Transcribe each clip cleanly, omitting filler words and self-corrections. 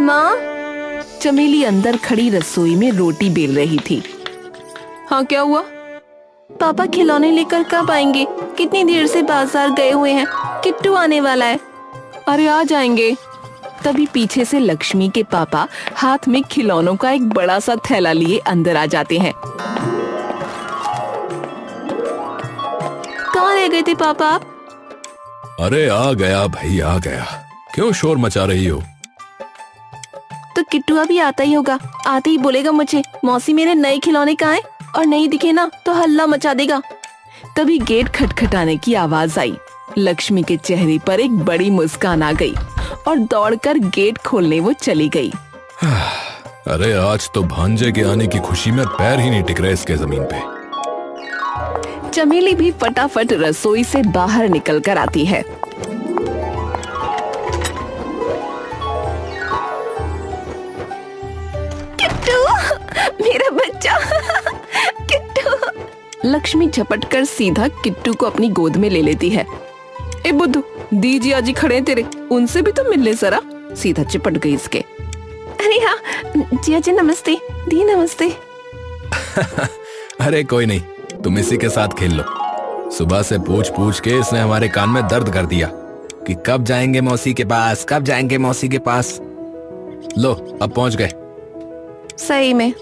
माँ। चमेली अंदर खड़ी रसोई में रोटी बेल रही थी। हाँ, क्या हुआ? पापा खिलौने लेकर कब आएंगे? कितनी देर से बाजार गए हुए हैं। किट्टू आने वाला है। अरे आ जाएंगे। तभी पीछे से लक्ष्मी के पापा हाथ में खिलौनों का एक बड़ा सा थैला लिए अंदर आ जाते हैं। कहाँ रह गए थे पापा आप? अरे आ गया भाई, आ गया। क्यों शोर मचा रही हो? तो किट्टू अभी आता ही होगा। आते ही बोलेगा मुझे, मौसी मेरे नए खिलौने कहाँ हैं? और नहीं दिखे ना तो हल्ला मचा देगा। तभी गेट खटखटाने की आवाज आई। लक्ष्मी के चेहरे पर एक बड़ी मुस्कान आ गई और दौड़कर गेट खोलने वो चली गई। अरे आज तो भांजे के आने की खुशी में पैर ही नहीं टिक रहे इसके जमीन पे। चमेली भी फटाफट रसोई से बाहर निकल कर आती है। किट्टू, मेरा बच्चा किट्टू। लक्ष्मी झपट कर सीधा किट्टू को अपनी गोद में ले लेती है। ए बुद्धू, दीजी आजी खड़े हैं तेरे, उनसे भी तो मिल ले जरा। सीधा चिपट गई इसके। अरे हाँ जिया जी नमस्ते। दी नमस्ते। अरे कोई नहीं, तुम इसी के साथ खेल लो। सुबह से पूछ पूछ के इसने हमारे कान में दर्द कर दिया कि कब जाएंगे मौसी के पास, कब जाएंगे मौसी के पास। लो अब पहुंच गए। सही में।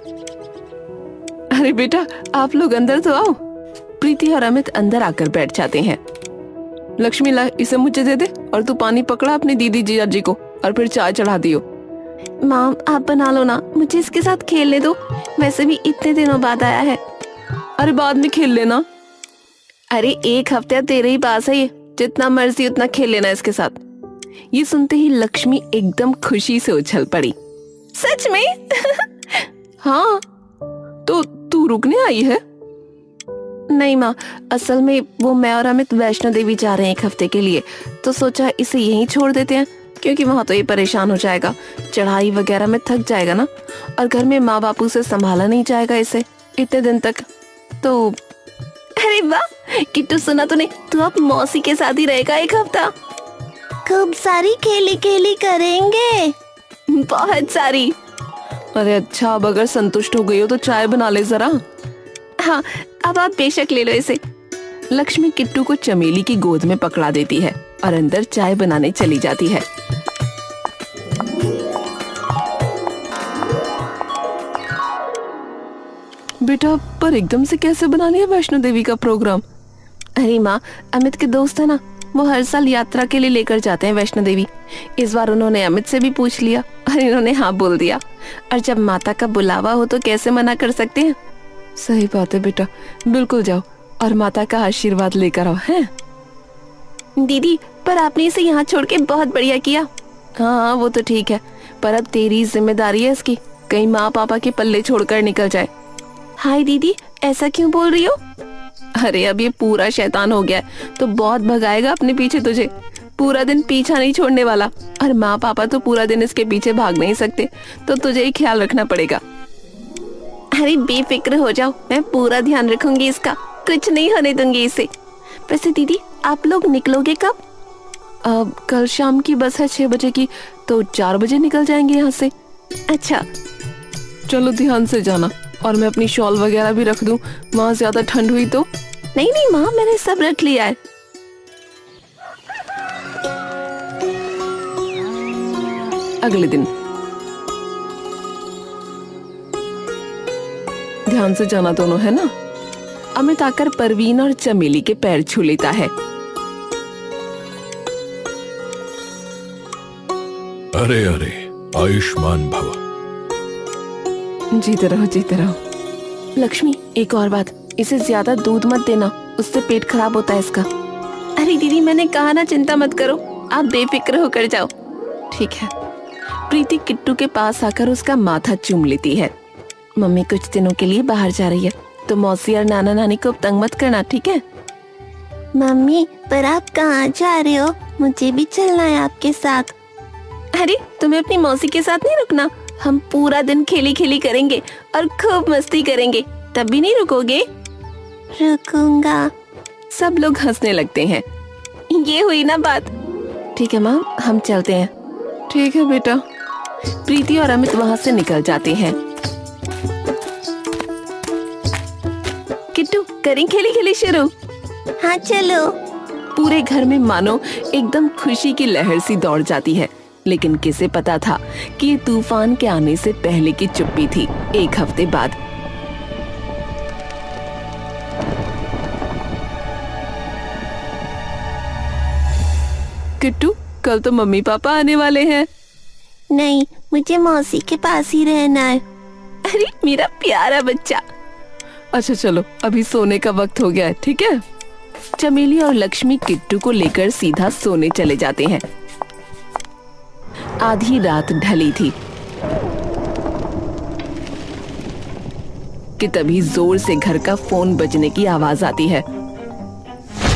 अरे बेटा, आप लोग अंदर तो आओ। प्रीति और अमित अंदर आकर बैठ जाते हैं। लक्ष्मी ला, इसे मुझे दे दे और तू पानी पकड़ा अपनी दीदी जिया जी को और फिर चाय चढ़ा दियो। माँ आप बना लो ना, मुझे इसके साथ खेलने दो। वैसे भी इतने दिनों बाद आया है। अरे बाद में खेल लेना। अरे एक हफ्ते तेरे ही पास है ये, जितना मर्जी उतना खेल लेना इसके साथ। ये सुनते ही लक्ष्मी एकदम खुशी से उछल पड़ी। सच में? हाँ, तो तू रुकने आई है? नहीं माँ, असल में वो मैं और अमित वैष्णो देवी जा रहे हैं एक हफ्ते के लिए, तो सोचा इसे यहीं छोड़ देते हैं, क्योंकि वहाँ तो ये परेशान हो जाएगा, चढ़ाई वगैरह में थक जाएगा ना, और घर में माँ बापू से संभाला नहीं जाएगा इसे इतने दिन तक। तो अरे वाह किट्टू, सुना तूने? तू अब मौसी के साथ ही रहेगा एक हफ्ता। खूब सारी खेली खेली करेंगे, बहुत सारी। अरे अच्छा, अब अगर संतुष्ट हो गई हो तो चाय बना ले जरा। हाँ अब आप बेशक ले लो इसे। लक्ष्मी किट्टू को चमेली की गोद में पकड़ा देती है और अंदर चाय बनाने चली जाती है। बेटा, पर एकदम से कैसे बना लिया वैष्णो देवी का प्रोग्राम? अरे माँ, अमित के दोस्त है ना, वो हर साल यात्रा के लिए लेकर जाते हैं वैष्णो देवी। इस बार उन्होंने अमित से भी पूछ लिया और इन्होंने हाँ बोल दिया। और जब माता का बुलावा हो तो कैसे मना कर सकते हैं। सही बात है बेटा, बिल्कुल जाओ और माता का आशीर्वाद लेकर आओ। हैं दीदी, पर आपने इसे यहाँ छोड़ के बहुत बढ़िया किया। हाँ वो तो ठीक है, पर अब तेरी जिम्मेदारी है इसकी, कहीं माँ पापा के पल्ले छोड़कर निकल जाए। हाय दीदी, ऐसा क्यों बोल रही हो? अरे अब ये पूरा शैतान हो गया है तो बहुत भगाएगा अपने पीछे तुझे। पूरा दिन पीछा नहीं छोड़ने वाला, और माँ पापा तो पूरा दिन इसके पीछे भाग नहीं सकते, तो तुझे ही ख्याल रखना पड़ेगा। अरे बेफिक्र हो जाओ, मैं पूरा ध्यान रखूंगी इसका, कुछ नहीं होने दूंगी इसे। वैसे दीदी, आप लोग निकलोगे कब? अब कल शाम की बस है 6 बजे की, तो 4 बजे निकल जाएंगे यहाँ से। अच्छा चलो ध्यान से जाना, और मैं अपनी शॉल वगैरह भी रख दूं, वहाँ ज्यादा ठंड हुई तो। नहीं नहीं माँ, मैंने सब रख लिया है। अगले दिन ध्यान से जाना दोनों, है ना? अमित आकर परवीन और चमेली के पैर छू लेता है। अरे अरे, आयुष्मान भव। जीते रहो जीते रहो। लक्ष्मी, एक और बात, इसे ज्यादा दूध मत देना, उससे पेट खराब होता है इसका। अरे दीदी, मैंने कहा ना चिंता मत करो, आप बेफिक्र होकर जाओ। ठीक है। प्रीति किट्टू के पास आकर उसका माथा चूम लेती है। मम्मी कुछ दिनों के लिए बाहर जा रही है, तो मौसी और नाना नानी को तंग मत करना, ठीक है? मम्मी, पर आप कहाँ जा रहे हो? मुझे भी चलना है आपके साथ। अरे तुम्हें अपनी मौसी के साथ नहीं रुकना? हम पूरा दिन खेली खेली करेंगे और खूब मस्ती करेंगे, तब भी नहीं रुकोगे? रुकूंगा। सब लोग हंसने लगते हैं। ये हुई ना बात। ठीक है माँ, हम चलते हैं। ठीक है बेटा। प्रीति और अमित वहाँ से निकल जाते हैं। किट्टू, करें खेली खेली शुरू? हाँ चलो। पूरे घर में मानो एकदम खुशी की लहर सी दौड़ जाती है। लेकिन किसे पता था कि ये तूफान के आने से पहले की चुप्पी थी। एक हफ्ते बाद किट्टू, कल तो मम्मी पापा आने वाले हैं। नहीं, मुझे मौसी के पास ही रहना है। अरे मेरा प्यारा बच्चा। अच्छा चलो, अभी सोने का वक्त हो गया है, ठीक है? चमेली और लक्ष्मी किट्टू को लेकर सीधा सोने चले जाते हैं। आधी रात ढली थी कि तभी जोर से घर का फोन बजने की आवाज आती है।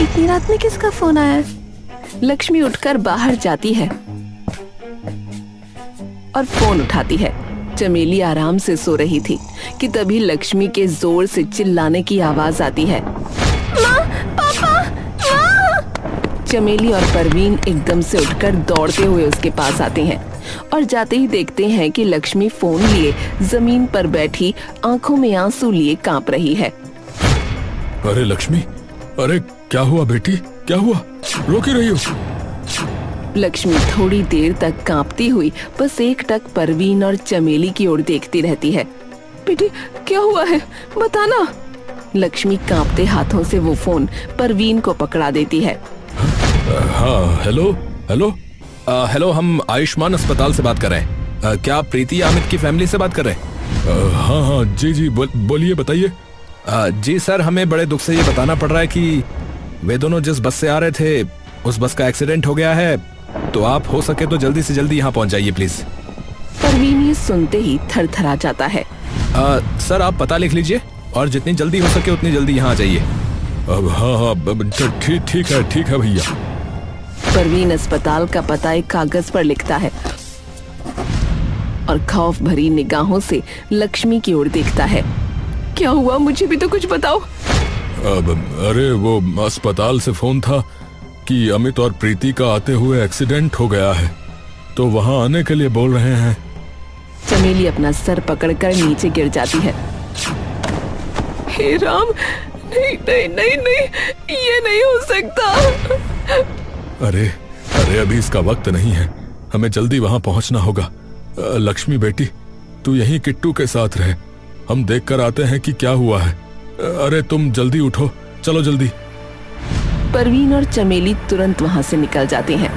इतनी रात में किसका फोन आया है? लक्ष्मी उठकर बाहर जाती है और फोन उठाती है। चमेली आराम से सो रही थी कि तभी लक्ष्मी के जोर से चिल्लाने की आवाज आती है। माँ, पापा, माँ! चमेली और परवीन एकदम से उठकर दौड़ते हुए उसके पास आते हैं और जाते ही देखते हैं कि लक्ष्मी फोन लिए जमीन पर बैठी आंखों में आंसू लिए कांप रही है। अरे लक्ष्मी, अरे क्या हुआ बेटी, क्या हुआ? रो क्यों रही हो? लक्ष्मी थोड़ी देर तक कांपती हुई बस एकटक परवीन और चमेली की ओर देखती रहती है। बेटी, क्या हुआ है, बताना। लक्ष्मी कांपते हाथों से वो फोन परवीन को पकड़ा देती है। हाँ, हेलो हेलो हेलो, हम आयुष्मान अस्पताल से बात कर रहे हैं। क्या आप प्रीति अमित की फैमिली से बात कर रहे हैं? हाँ हाँ, जी जी, बोलिए, बताइए। जी सर, हमें बड़े दुख से ये बताना पड़ रहा है कि वे दोनों जिस बस से आ रहे थे उस बस का एक्सीडेंट हो गया है, तो आप हो सके तो जल्दी से जल्दी यहाँ पहुँच जाइए प्लीज। परवीन ये सुनते ही थरथरा जाता है। सर आप पता लिख लीजिए और जितनी जल्दी हो सके उतनी जल्दी यहाँ आ जाइए। अब हाँ, ठीक है भैया। परवीन अस्पताल का पता एक कागज पर लिखता है और खौफ भरी निगाहों से लक्ष्मी की ओर देखता है। क्या हुआ, मुझे भी तो कुछ बताओ। अरे वो अस्पताल से फोन था कि अमित और प्रीति का आते हुए एक्सीडेंट हो गया है, तो वहाँ आने के लिए बोल रहे हैं। चमेली अपना सर पकड़कर नीचे गिर जाती है। हे राम, नहीं नहीं नहीं नहीं, ये नहीं हो सकता। अरे अभी इसका वक्त नहीं है, हमें जल्दी वहाँ पहुँचना होगा। लक्ष्मी बेटी, तू यहीं किट्टू के साथ रहे, हम देख कर आते हैं कि क्या हुआ है। अरे तुम जल्दी उठो, चलो जल्दी। परवीन और चमेली तुरंत वहां से निकल जाते हैं।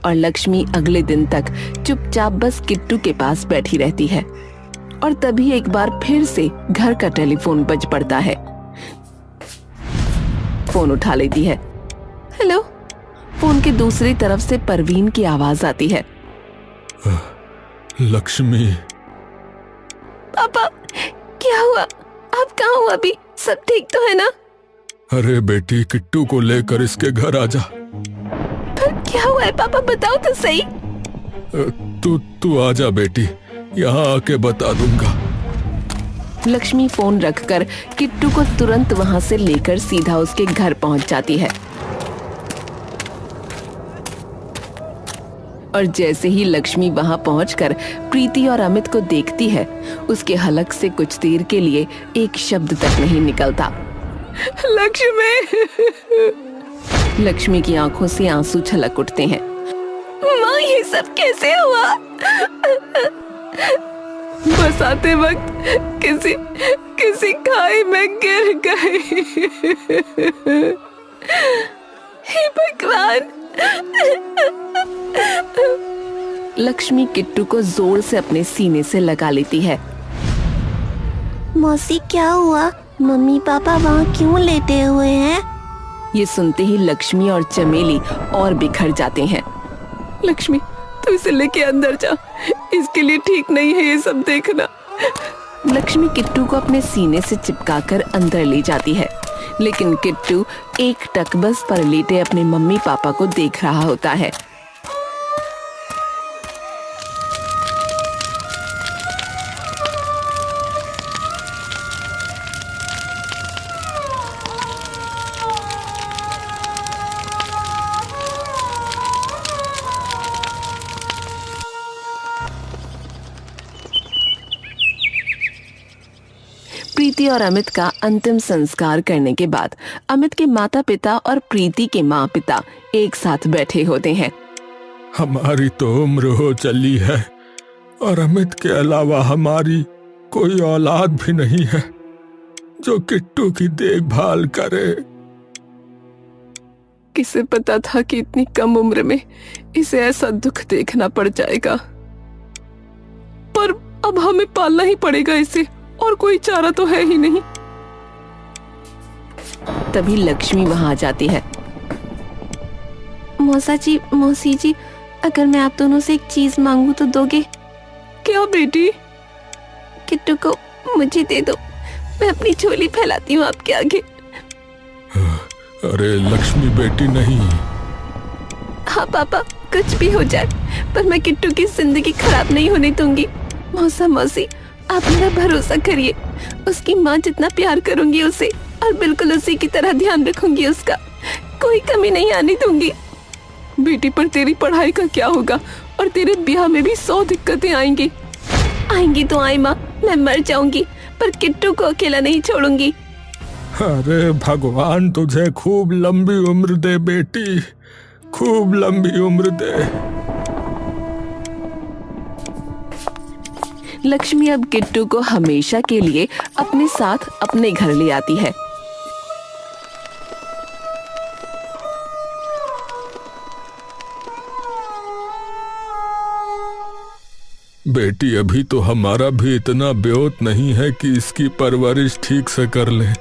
और लक्ष्मी अगले दिन तक चुपचाप बस किट्टू के पास बैठी रहती है। और तभी एक बार फिर से घर का टेलीफोन बज पड़ता है। फोन उठा लेती है। हेलो। फोन के दूसरी तरफ से परवीन की आवाज आती है। लक्ष्मी। पापा, क्या हुआ? आप कहाँ हो अभी? सब ठीक तो है ना? अरे बेटी, किट्टू को लेकर इसके घर आजा। पर क्या हुआ है पापा, बताओ तो सही। तू आजा बेटी, यहाँ आके बता दूंगा। लक्ष्मी फोन रखकर किट्टू को तुरंत वहां से लेकर सीधा उसके घर पहुंच जाती है। और जैसे ही लक्ष्मी वहां पहुंचकर प्रीति और अमित को देखती है, उसके हलक से कुछ देर के लिए एक शब्द तक नहीं निकलता। लक्ष्मी। लक्ष्मी की आंखों से आंसू छलक उठते हैं। माँ, ये सब कैसे हुआ? बस आते वक्त किसी खाई में गिर गई। हे भगवान। लक्ष्मी किट्टू को जोर से अपने सीने से लगा लेती है। मौसी, क्या हुआ? मम्मी पापा वहाँ क्यों लेटे हुए हैं? ये सुनते ही लक्ष्मी और चमेली और बिखर जाते हैं। लक्ष्मी, तू इसे लेके अंदर जा, इसके लिए ठीक नहीं है ये सब देखना। लक्ष्मी किट्टू को अपने सीने से चिपकाकर अंदर ले जाती है, लेकिन किट्टू एक टक बस पर लेटे अपने मम्मी पापा को देख रहा होता है। प्रीति और अमित का अंतिम संस्कार करने के बाद अमित के माता पिता और प्रीति के माँ पिता एक साथ बैठे होते हैं। हमारी तो उम्र हो चली है और अमित के अलावा हमारी कोई औलाद भी नहीं है जो किट्टू की देखभाल करे। किसे पता था कि इतनी कम उम्र में इसे ऐसा दुख देखना पड़ जाएगा, पर अब हमें पालना ही पड़ेगा इसे, और कोई चारा तो है ही नहीं। तभी लक्ष्मी वहां आ जाती है। मौसा जी, मौसी जी, अगर मैं आप दोनों से एक चीज मांगू तो दोगे? क्या बेटी? किट्टू को मुझे दे दो, मैं अपनी झोली फैलाती हूँ आपके आगे। अरे लक्ष्मी बेटी नहीं। हाँ पापा, कुछ भी हो जाए पर मैं किट्टू की जिंदगी खराब नहीं होने दूंगी। मौसा मौसी, आप मेरा भरोसा करिए, उसकी माँ जितना प्यार करूंगी उसे, और बिल्कुल उसी की तरह ध्यान रखूंगी उसका, कोई कमी नहीं आने दूंगी। बेटी, पर तेरी पढ़ाई का क्या होगा? और तेरे ब्याह में भी 100 दिक्कतें आएंगी। आएंगी तो आए माँ, मैं मर जाऊंगी पर किट्टू को अकेला नहीं छोड़ूंगी। अरे भगवान तुझे खूब लंबी उम्र दे बेटी, खूब लंबी उम्र दे। लक्ष्मी अब किट्टू को हमेशा के लिए अपने साथ अपने घर ले आती है। बेटी, अभी तो हमारा भी इतना ब्योत नहीं है कि इसकी परवरिश ठीक से कर ले,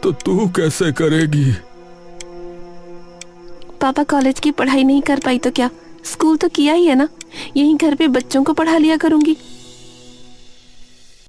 तो तू कैसे करेगी? पापा कॉलेज की पढ़ाई नहीं कर पाई तो क्या, स्कूल तो किया ही है ना, यहीं घर पे बच्चों को पढ़ा लिया करूंगी।